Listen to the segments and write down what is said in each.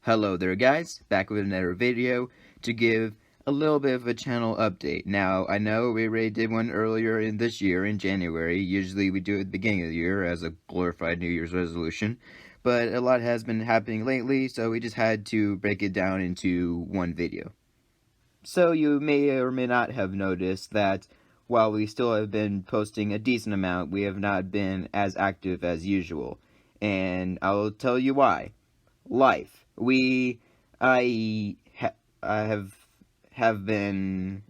Hello there guys, back with another video to give a little bit of a channel update. Now, I know we already did one earlier in this year, in January. Usually we do it at the beginning of the year as a glorified New Year's resolution. But a lot has been happening lately, so we just had to break it down into one video. So you may or may not have noticed that while we still have been posting a decent amount, we have not been as active as usual. And I'll tell you why. Life. I have been,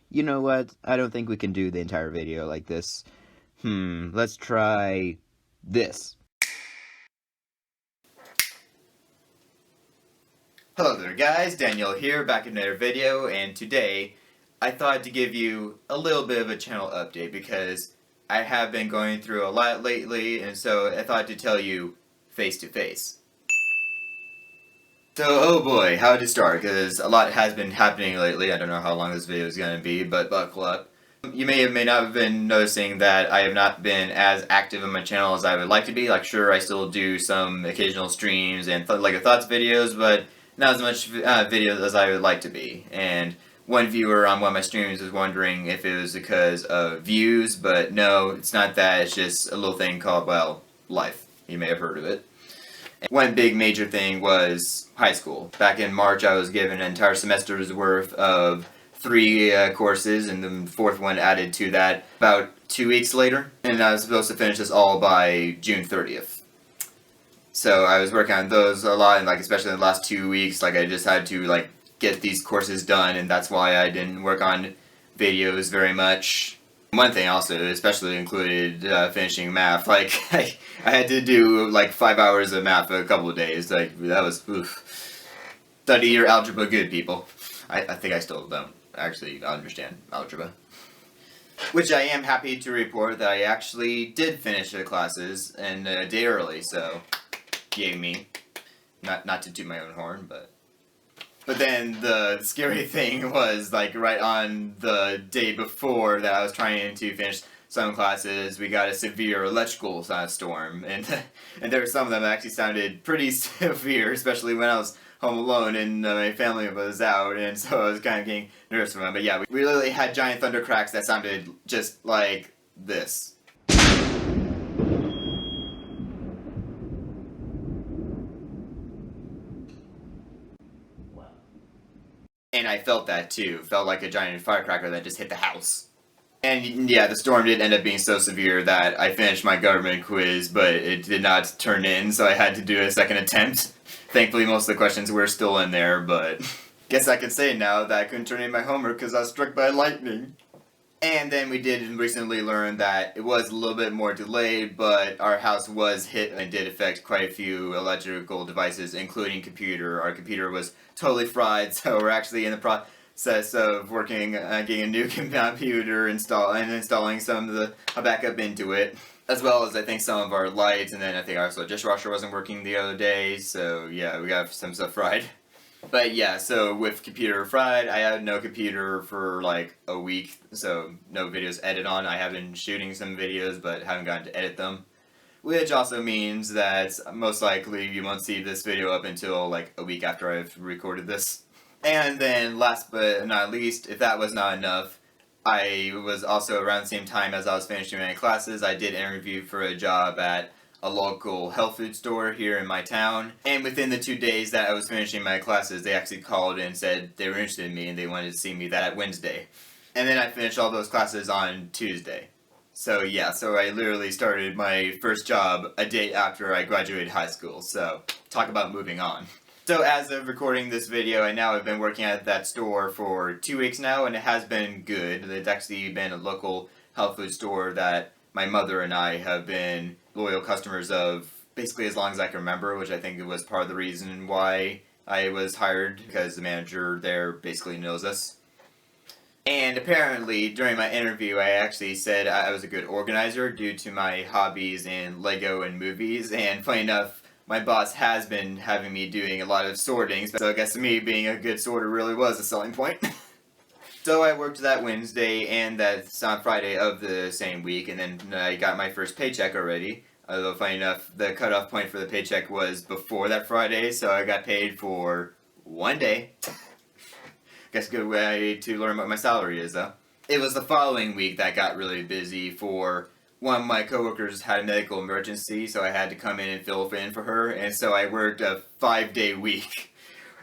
you know what, I don't think we can do the entire video like this. Let's try this. Hello there guys, Daniel here, back in another video, and today I thought to give you a little bit of a channel update because I have been going through a lot lately, and so I thought to tell you face to face. So, oh boy, how to start, because a lot has been happening lately. I don't know how long this video is going to be, but buckle up. You may or may not have been noticing that I have not been as active on my channel as I would like to be. Like, sure, I still do some occasional streams and LEGO Thoughts videos, but not as much videos as I would like to be. And one viewer on one of my streams was wondering if it was because of views, but no, it's not that. It's just a little thing called, well, life. You may have heard of it. One big major thing was high school. Back in March, I was given an entire semester's worth of 3 courses, and the fourth one added to that about 2 weeks later. And I was supposed to finish this all by June 30th. So I was working on those a lot, and especially in the last 2 weeks, I just had to get these courses done, and that's why I didn't work on videos very much. One thing also especially included finishing math. I had to do 5 hours of math for a couple of days. That was oof. Study your algebra good, people. I think I still don't actually understand algebra. Which I am happy to report that I actually did finish the classes and a day early, so yay me. Not to toot my own horn, but then the scary thing was, right on the day before that I was trying to finish some classes, we got a severe electrical storm, and there were some of them that actually sounded pretty severe, especially when I was home alone and my family was out, and so I was kind of getting nervous from them. But yeah, we literally had giant thunder cracks that sounded just like this. And I felt that too. Felt like a giant firecracker that just hit the house. And yeah, the storm did end up being so severe that I finished my government quiz, but it did not turn in, so I had to do a second attempt. Thankfully, most of the questions were still in there, but guess I can say now that I couldn't turn in my homework because I was struck by lightning. And then we did recently learn that it was a little bit more delayed, but our house was hit and it did affect quite a few electrical devices, including computer. Our computer was totally fried, so we're actually in the process of working on getting a new computer and installing some of the backup into it, as well as I think some of our lights, and then I think also dishwasher wasn't working the other day, so yeah, we got some stuff fried. But yeah, so with computer fried, I had no computer for a week, so no videos edited on. I have been shooting some videos, but haven't gotten to edit them. Which also means that most likely you won't see this video up until a week after I've recorded this. And then last but not least, if that was not enough, I was also around the same time as I was finishing my classes, I did interview for a job at a local health food store here in my town. And within the 2 days that I was finishing my classes, they actually called and said they were interested in me and they wanted to see me that Wednesday. And then I finished all those classes on Tuesday. So yeah, so I literally started my first job a day after I graduated high school, so talk about moving on. So as of recording this video, I now have been working at that store for 2 weeks now, and it has been good. It's actually been a local health food store that my mother and I have been loyal customers of basically as long as I can remember, which I think it was part of the reason why I was hired, because the manager there basically knows us. And apparently, during my interview, I actually said I was a good organizer due to my hobbies in LEGO and movies, and funny enough, my boss has been having me doing a lot of sorting, so I guess me being a good sorter really was a selling point. So I worked that Wednesday and that Friday of the same week, and then I got my first paycheck already. Although, funny enough, the cutoff point for the paycheck was before that Friday, so I got paid for one day. Guess a good way to learn what my salary is, though. It was the following week that got really busy for one of my coworkers had a medical emergency, so I had to come in and fill in for her, and so I worked a 5-day week.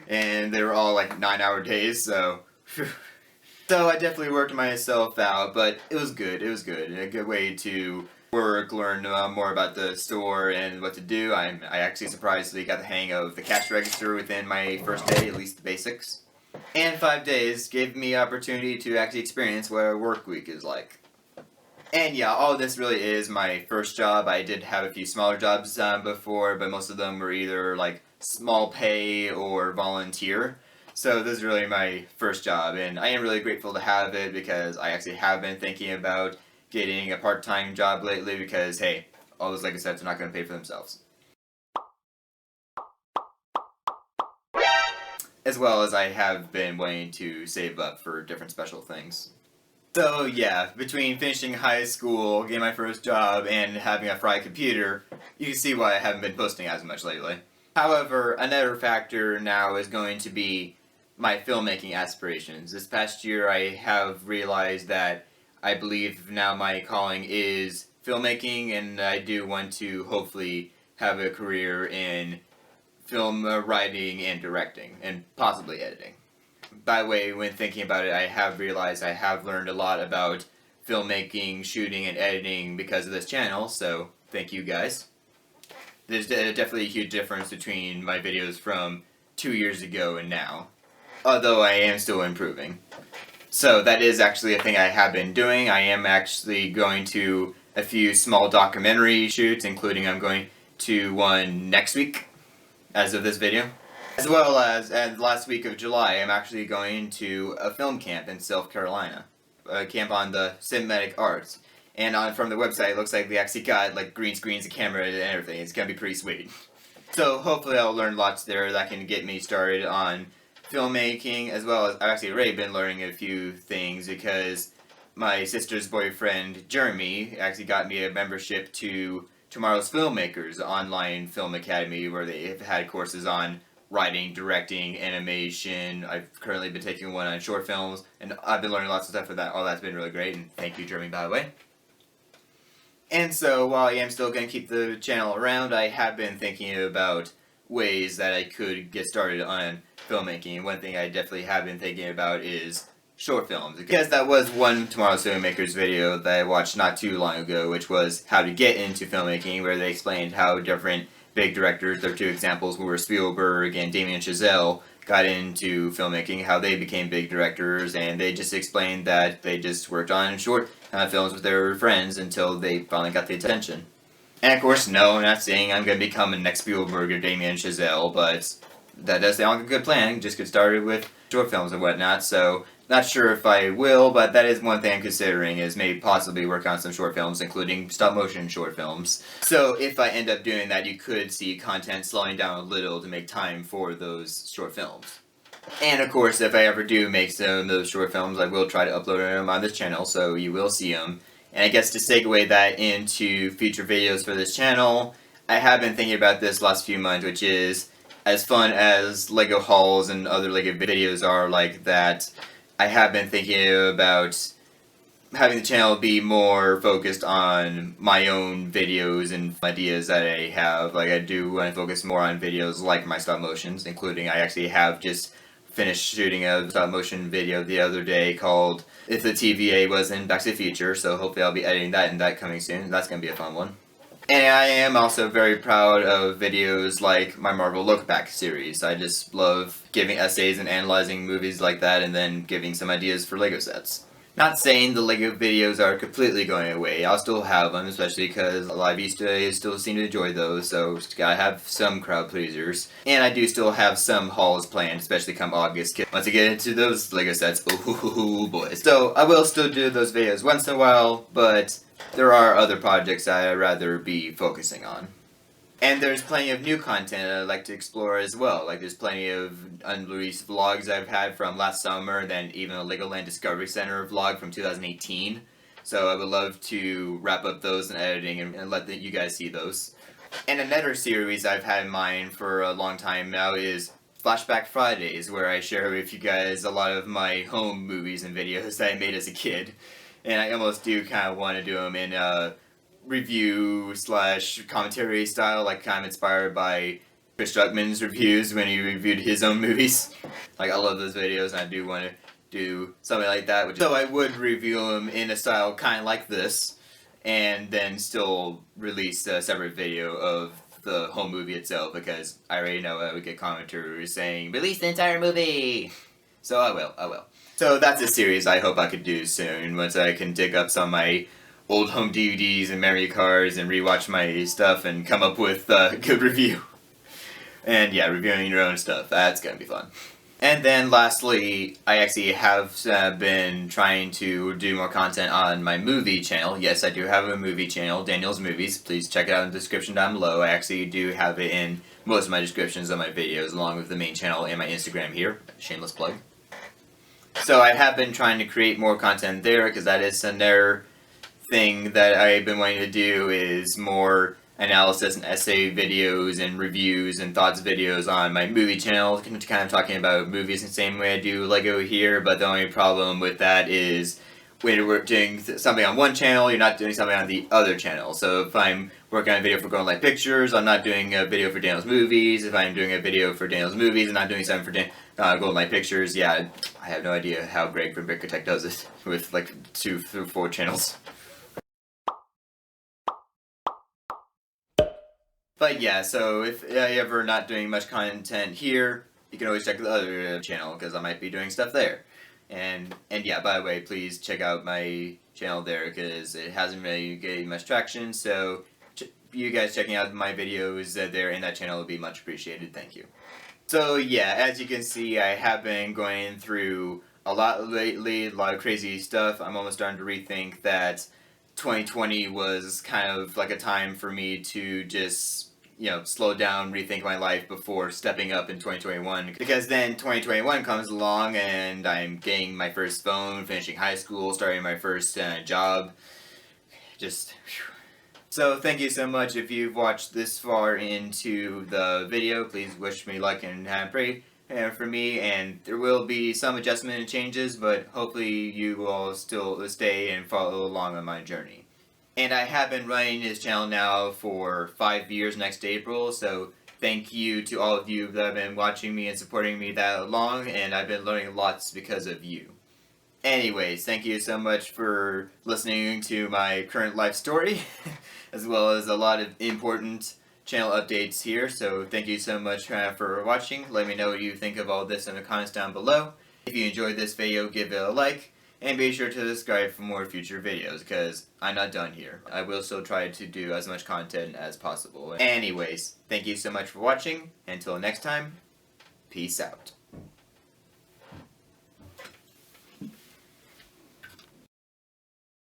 And they were all like 9-hour days, so... So I definitely worked myself out, but it was good, A good way to work, learn more about the store and what to do. I actually surprisingly got the hang of the cash register within my first day, at least the basics. And 5 days gave me opportunity to actually experience what a work week is like. And yeah, all this really is my first job. I did have a few smaller jobs before, but most of them were either like small pay or volunteer. So this is really my first job, and I am really grateful to have it because I actually have been thinking about getting a part-time job lately because, hey, all those Lego sets are not going to pay for themselves. As well as I have been wanting to save up for different special things. So yeah, between finishing high school, getting my first job, and having a fried computer, you can see why I haven't been posting as much lately. However, another factor now is going to be my filmmaking aspirations. This past year I have realized that I believe now my calling is filmmaking, and I do want to hopefully have a career in film writing and directing, and possibly editing. By the way, when thinking about it, I have realized I have learned a lot about filmmaking, shooting, and editing because of this channel, so thank you guys. There's definitely a huge difference between my videos from 2 years ago and now, although I am still improving. So that is actually a thing I have been doing. I am actually going to a few small documentary shoots, including I'm going to one next week, as of this video. As well as last week of July, I'm actually going to a film camp in South Carolina. A camp on the cinematic arts. And from the website, it looks like they actually got like green screens, a camera, and everything. It's gonna be pretty sweet. So hopefully I'll learn lots there that can get me started on filmmaking, as well as I've actually already been learning a few things because my sister's boyfriend, Jeremy, actually got me a membership to Tomorrow's Filmmakers online film academy where they have had courses on writing, directing, animation. I've currently been taking one on short films, and I've been learning lots of stuff with that. All that's been really great, and thank you, Jeremy, by the way. And so, while I am still going to keep the channel around, I have been thinking about ways that I could get started on filmmaking. One thing I definitely have been thinking about is short films, because that was one Tomorrow's Filmmakers video that I watched not too long ago, which was how to get into filmmaking, where they explained how different big directors, their two examples were Spielberg and Damien Chazelle, got into filmmaking, how they became big directors, and they just explained that they just worked on short films with their friends until they finally got the attention. And of course, no, I'm not saying I'm going to become a next Spielberg or Damien Chazelle, but that does sound like a good plan. Just get started with short films and whatnot, so not sure if I will, but that is one thing I'm considering, is maybe possibly work on some short films, including stop-motion short films. So if I end up doing that, you could see content slowing down a little to make time for those short films. And of course, if I ever do make some of those short films, I will try to upload them on this channel, so you will see them. And I guess to segue that into future videos for this channel, I have been thinking about this last few months, which is, as fun as LEGO hauls and other LEGO videos are like that, I have been thinking about having the channel be more focused on my own videos and ideas that I have. Like, I do want to focus more on videos like my stop motions, including I actually have just finished shooting a stop motion video the other day called If the TVA Was in Back to the Future, so hopefully I'll be editing that and that coming soon. That's going to be a fun one. And I am also very proud of videos like my Marvel Look Back series. I just love giving essays and analyzing movies like that and then giving some ideas for LEGO sets. Not saying the LEGO videos are completely going away. I'll still have them, especially because a lot of you still seem to enjoy those, so just gotta have some crowd pleasers. And I do still have some hauls planned, especially come August. Once I get into those LEGO sets, oh boy. So I will still do those videos once in a while, but there are other projects that I'd rather be focusing on. And there's plenty of new content I'd like to explore as well. Like, there's plenty of unreleased vlogs I've had from last summer, and then even a Legoland Discovery Center vlog from 2018. So I would love to wrap up those in editing and let you guys see those. And another series I've had in mind for a long time now is Flashback Fridays, where I share with you guys a lot of my home movies and videos that I made as a kid. And I almost do kind of want to do them in a review / commentary style, like kind of inspired by Chris Druckmann's reviews when he reviewed his own movies. Like, I love those videos, and I do want to do something like that. So I would review them in a style kind of like this, and then still release a separate video of the whole movie itself, because I already know I would get commenters saying, release the entire movie! So I will. So that's a series I hope I could do soon, once I can dig up some of my old home DVDs and memory cards and rewatch my stuff and come up with a good review. And yeah, reviewing your own stuff, that's gonna be fun. And then lastly, I actually have been trying to do more content on my movie channel. Yes, I do have a movie channel, Daniel's Movies. Please check it out in the description down below. I actually do have it in most of my descriptions of my videos, along with the main channel and my Instagram here. Shameless plug. So I have been trying to create more content there, because that is another thing that I've been wanting to do, is more analysis and essay videos and reviews and thoughts videos on my movie channel, kind of talking about movies in the same way I do Lego here, but the only problem with that is when you're doing something on one channel, you're not doing something on the other channel. So if I'm working on a video for Golden Light Pictures, I'm not doing a video for Daniel's Movies. If I'm doing a video for Daniel's Movies and not doing something for Golden Light Pictures, yeah, I have no idea how Greg from Bricotech does it with like 2 through 4 channels. But yeah, so if you're ever not doing much content here, you can always check the other channel, because I might be doing stuff there. And yeah, by the way, please check out my channel there, because it hasn't really gained much traction, so you guys checking out my videos there in that channel would be much appreciated. Thank you. So yeah, as you can see, I have been going through a lot lately, a lot of crazy stuff. I'm almost starting to rethink that 2020 was kind of like a time for me to just, slow down, rethink my life before stepping up in 2021. Because then 2021 comes along and I'm getting my first phone, finishing high school, starting my first job. Just, whew. So thank you so much if you've watched this far into the video. Please wish me luck and pray for me, and there will be some adjustment and changes, but hopefully you will still stay and follow along on my journey. And I have been running this channel now for 5 years next April, so thank you to all of you that have been watching me and supporting me that long, and I've been learning lots because of you. Anyways, thank you so much for listening to my current life story, as well as a lot of important channel updates here, so thank you so much for watching. Let me know what you think of all this in the comments down below. If you enjoyed this video, give it a like, and be sure to subscribe for more future videos, because I'm not done here. I will still try to do as much content as possible. Anyways, thank you so much for watching. Until next time, peace out.